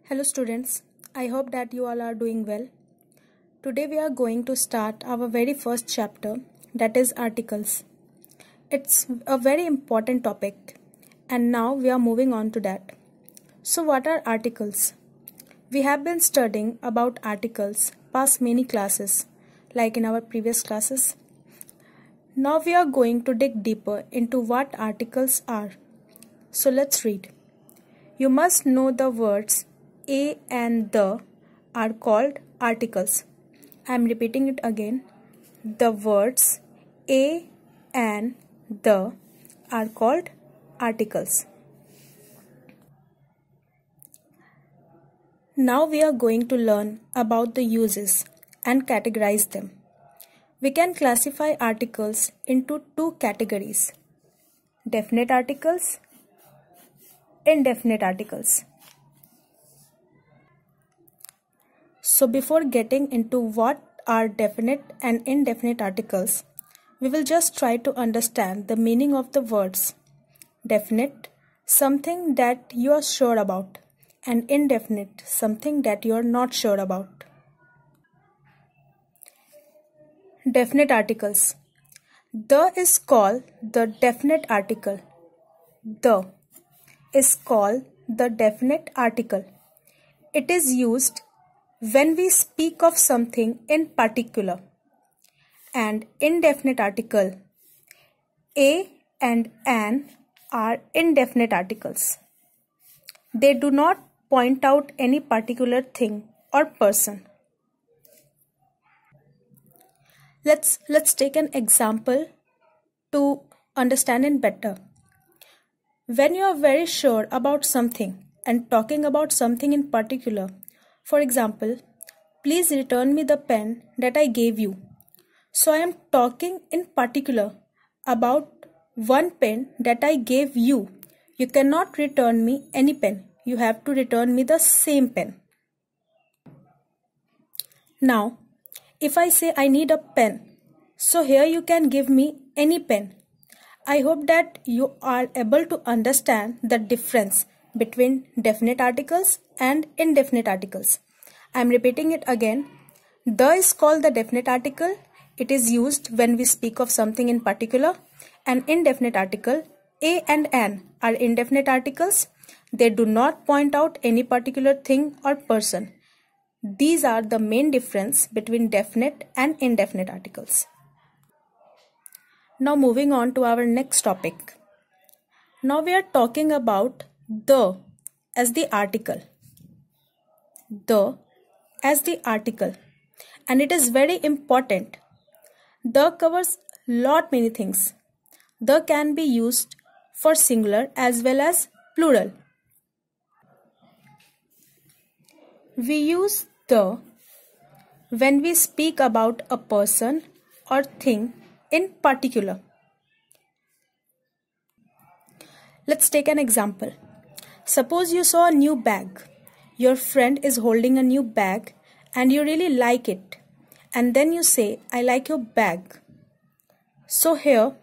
Hello students, I hope that you all are doing well. Today we are going to start our very first chapter, that is articles. It's a very important topic and now we are moving on to that. So what are articles? We have been studying about articles past many classes, like in our previous classes. Now we are going to dig deeper into what articles are. So let's read. You must know the words a and the are called articles. I am repeating it again. The words a and the are called articles. Now we are going to learn about the uses and categorize them. We can classify articles into two categories: definite articles, indefinite articles. So before getting into what are definite and indefinite articles, we will just try to understand the meaning of the words. Definite, something that you are sure about, and indefinite, something that you are not sure about. Definite articles. The is called the definite article. The is called the definite article. It is used when we speak of something in particular. And indefinite article. A and an are indefinite articles. They do not point out any particular thing or person. Let's take an example to understand it better. When you are very sure about something and talking about something in particular, for example, please return me the pen that I gave you. So I am talking in particular about one pen that I gave you. You cannot return me any pen. You have to return me the same pen. Now, if I say I need a pen, so here you can give me any pen. I hope that you are able to understand the difference between definite articles and indefinite articles. I am repeating it again. The is called the definite article. It is used when we speak of something in particular. An indefinite article, a and an, are indefinite articles. They do not point out any particular thing or person. These are the main difference between definite and indefinite articles. Now moving on to our next topic. Now we are talking about the as the article. The as the article, and it is very important. The covers lot many things. The can be used for singular as well as plural. We use the when we speak about a person or thing in particular. Let's take an example. Suppose you saw a new bag. Your friend is holding a new bag and you really like it. And then you say, I like your bag. So here,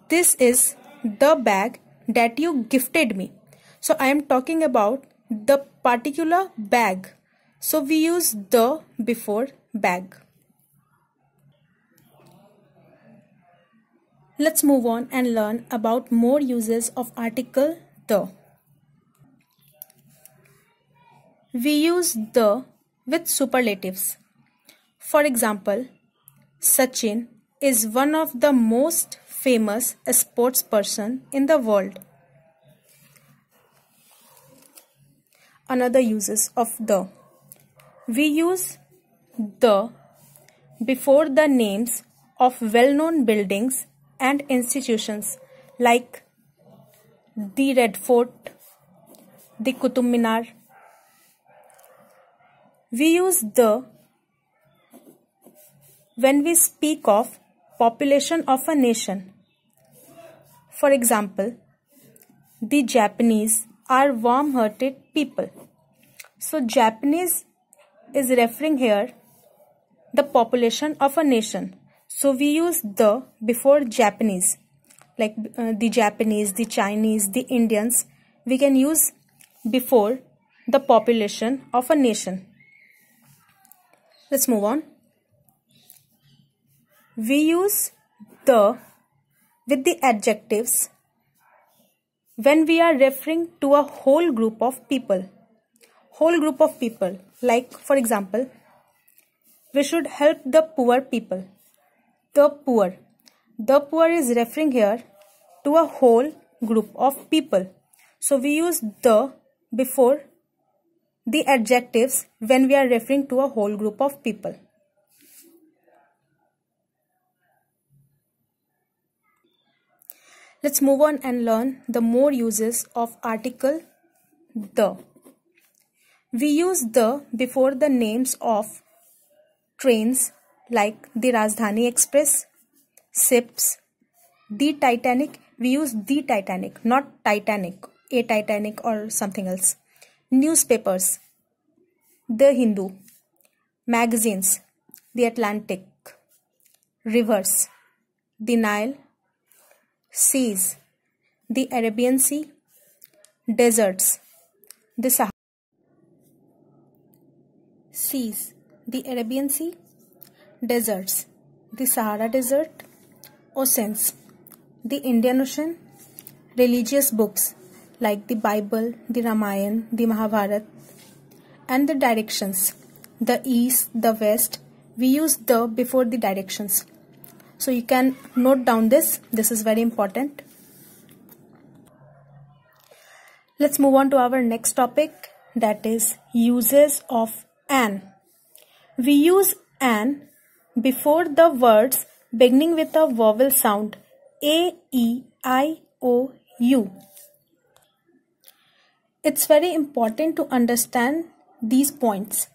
this is the bag that you gifted me. So I am talking about the particular bag. So we use the before bag. Let's move on and learn about more uses of article the. We use the with superlatives. For example, Sachin is one of the most famous sports person in the world. Another uses of the. We use the before the names of well-known buildings and institutions like the Red Fort, the Qutub Minar. We use the when we speak of population of a nation. For example, the Japanese are warm-hearted people. So Japanese is referring here the population of a nation. So we use the before Japanese, like the Japanese, the Chinese, the Indians. We can use before the population of a nation. Let's move on. We use the with the adjectives when we are referring to a whole group of people. Whole group of people, like for example, we should help the poor people. The poor. The poor is referring here to a whole group of people. So we use the before the adjectives when we are referring to a whole group of people. Let's move on and learn the more uses of article the. We use the before the names of trains like the Rajdhani Express, ships, the Titanic. We use the Titanic, not Titanic, a Titanic or something else. Newspapers, the Hindu. Magazines, the Atlantic. Rivers, the Nile. Seas, the Arabian Sea. Deserts, the Sahara. Seas, the Arabian Sea. Deserts, the Sahara Desert. Oceans, the Indian Ocean. Religious books like the Bible, the Ramayana, the Mahabharata. And the directions, the east, the west. We use the before the directions. So you can note down this. This is very important. Let's move on to our next topic, that is uses of an. We use an before the words beginning with a vowel sound A, E, I, O, U. It's very important to understand these points.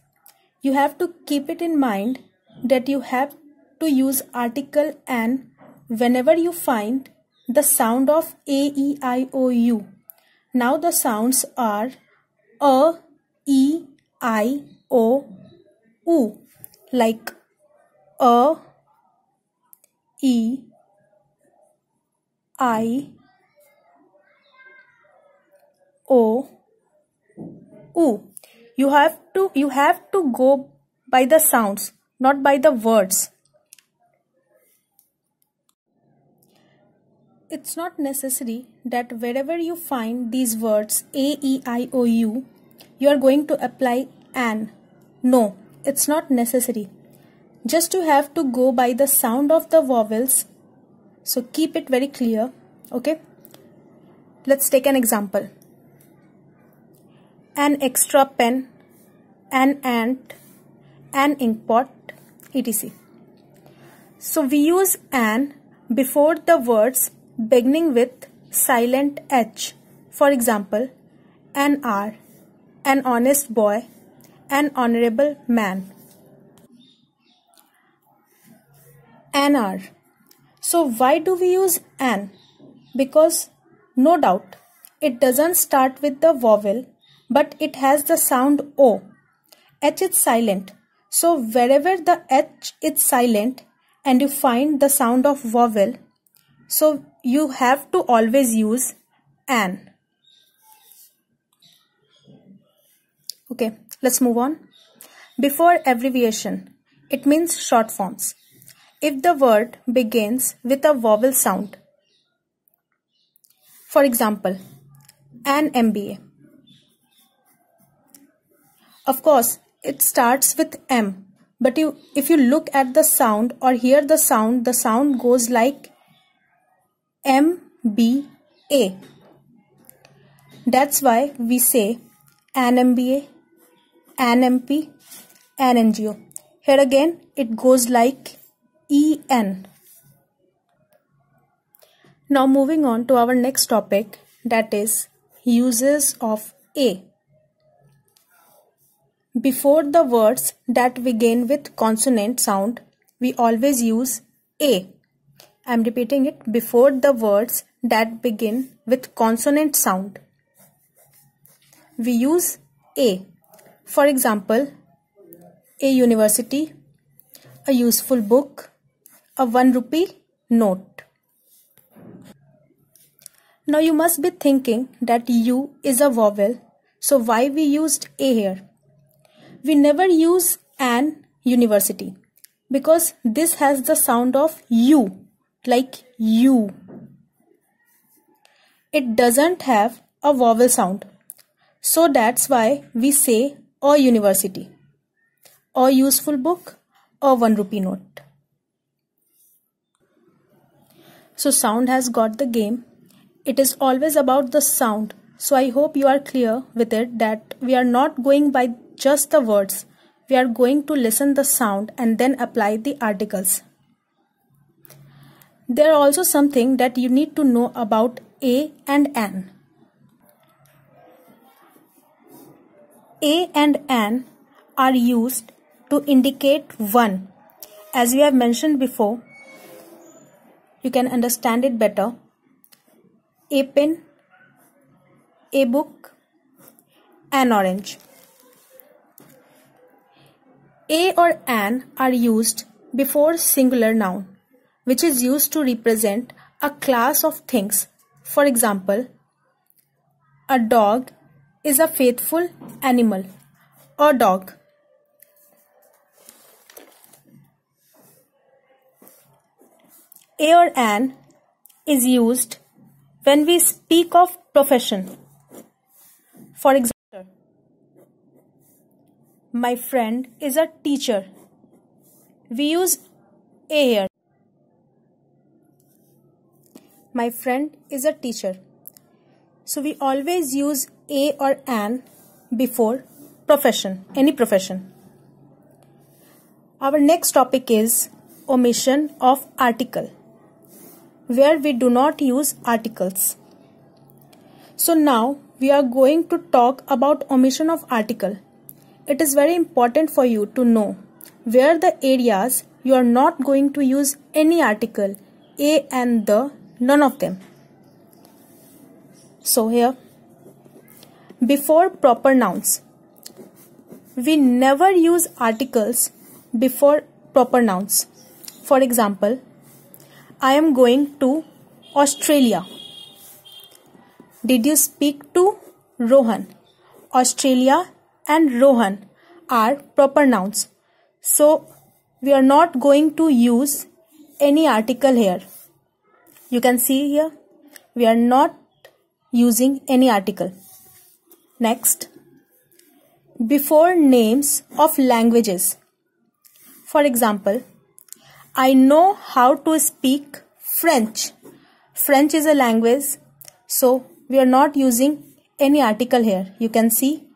You have to keep it in mind that you have to use article an whenever you find the sound of A, E, I, O, U. Now the sounds are A, E, I, O, U, like A, E, I, O, U. You have to go by the sounds, not by the words. It's not necessary that wherever you find these words A, E, I, O, U, you are going to apply an. No, it's not necessary. Just you have to go by the sound of the vowels. So keep it very clear. Okay. Let's take an example. An extra pen, an ant, an inkpot, etc. So we use an before the words beginning with silent H. For example, an hour, an honest boy, an honorable man. An hour. So why do we use an? Because no doubt it doesn't start with the vowel, but it has the sound O. H is silent. So wherever the H is silent and you find the sound of vowel, so you have to always use an. Okay, let's move on. Before abbreviation, it means short forms. If the word begins with a vowel sound, for example, an MBA. Of course, it starts with M, but if you look at the sound or hear the sound goes like MBA. That's why we say an MBA, an MP, an NGO. Here again, it goes like EN. Now moving on to our next topic, that is uses of A. Before the words that begin with consonant sound, we always use A. I'm repeating it. Before the words that begin with consonant sound, we use A. For example, a university, a useful book, a 1 rupee note. Now you must be thinking that U is a vowel, So why we used a here? We never use an university because this has the sound of U, like you. It doesn't have a vowel sound. So that's why we say a university, a useful book, a 1 rupee note. So sound has got the game. It is always about the sound. So I hope you are clear with it that we are not going by just the words. We are going to listen the sound and then apply the articles. There are also something that you need to know about a and an. A and an are used to indicate one. As we have mentioned before, you can understand it better. A pen, a book, an orange. A or an are used before singular noun, which is used to represent a class of things. For example, a dog is a faithful animal, a dog. A or an is used when we speak of profession. For example, my friend is a teacher. We use a here. My friend is a teacher. So we always use a or an before profession, any profession. Our next topic is omission of article, where we do not use articles. So now we are going to talk about omission of article. It is very important for you to know where the areas you are not going to use any article, a and the, none of them. So here, before proper nouns, we never use articles before proper nouns. For example, I am going to Australia. Did you speak to Rohan? Australia and Rohan are proper nouns. So we are not going to use any article here. You can see here, we are not using any article. Next, before names of languages. For example, I know how to speak French. French is a language, so we are not using any article here. You can see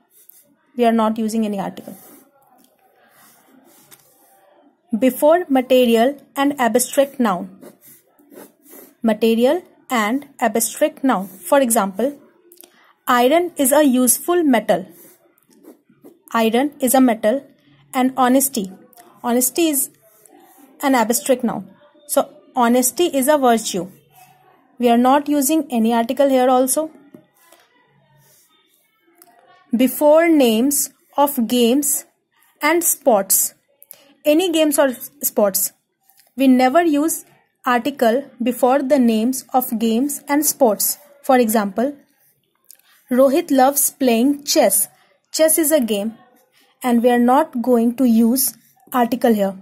we are not using any article. Before material and abstract noun. Material and abstract noun. For example, iron is a useful metal. Iron is a metal, and honesty. Honesty is an abstract noun. So honesty is a virtue. We are not using any article here also. Before names of games and sports. Any games or sports. We never use article before the names of games and sports. For example, Rohit loves playing chess. Chess is a game, and we are not going to use article here.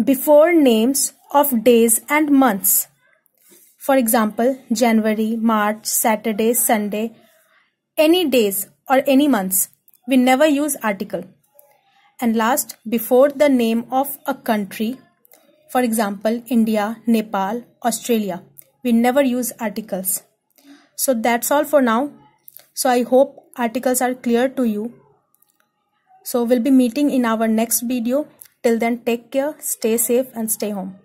Before names of days and months. For example, January, March, Saturday, Sunday, any days or any months. We never use article. And last, before the name of a country. For example, India, Nepal, Australia. We never use articles. So that's all for now. So I hope articles are clear to you. So we'll be meeting in our next video. Till then, take care, stay safe and stay home.